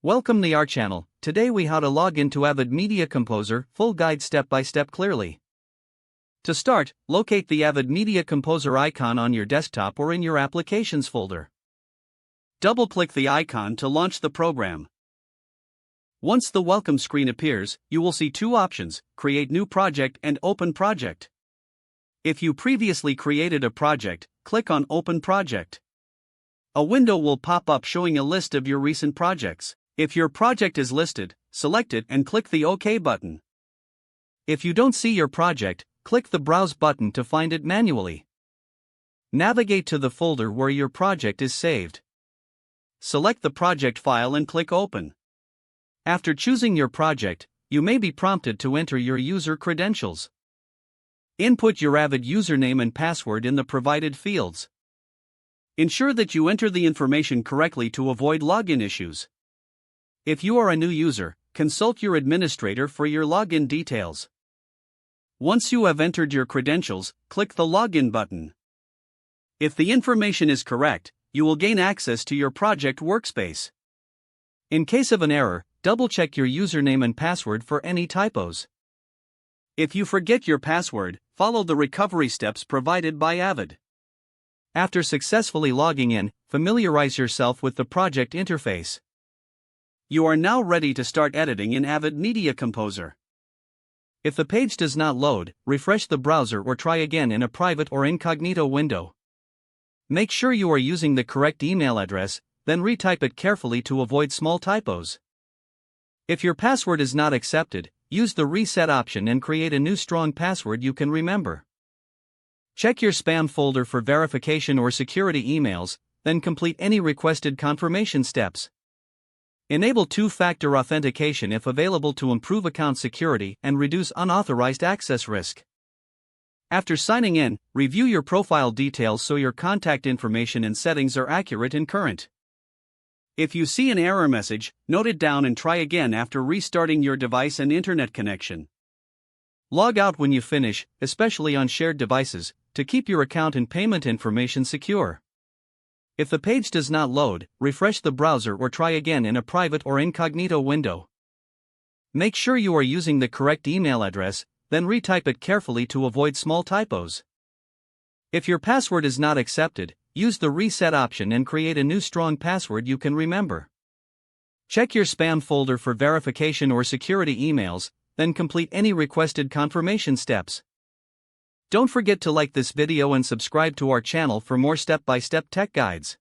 Welcome to our channel. Today we how to log into Avid Media Composer, full guide step by step clearly. To start, locate the Avid Media Composer icon on your desktop or in your applications folder. Double-click the icon to launch the program. Once the welcome screen appears, you will see two options: Create New Project and Open Project. If you previously created a project, click on Open Project. A window will pop up showing a list of your recent projects. If your project is listed, select it and click the OK button. If you don't see your project, click the Browse button to find it manually. Navigate to the folder where your project is saved. Select the project file and click Open. After choosing your project, you may be prompted to enter your user credentials. Input your Avid username and password in the provided fields. Ensure that you enter the information correctly to avoid login issues. If you are a new user, consult your administrator for your login details. Once you have entered your credentials, click the Login button. If the information is correct, you will gain access to your project workspace. In case of an error, double-check your username and password for any typos. If you forget your password, follow the recovery steps provided by Avid. After successfully logging in, familiarize yourself with the project interface. You are now ready to start editing in Avid Media Composer. If the page does not load, refresh the browser or try again in a private or incognito window. Make sure you are using the correct email address, then retype it carefully to avoid small typos. If your password is not accepted, use the reset option and create a new strong password you can remember. Check your spam folder for verification or security emails, then complete any requested confirmation steps. Enable two-factor authentication if available to improve account security and reduce unauthorized access risk. After signing in, review your profile details so your contact information and settings are accurate and current. If you see an error message, note it down and try again after restarting your device and internet connection. Log out when you finish, especially on shared devices, to keep your account and payment information secure. If the page does not load, refresh the browser or try again in a private or incognito window. Make sure you are using the correct email address, then retype it carefully to avoid small typos. If your password is not accepted, use the reset option and create a new strong password you can remember. Check your spam folder for verification or security emails, then complete any requested confirmation steps. Don't forget to like this video and subscribe to our channel for more step-by-step tech guides.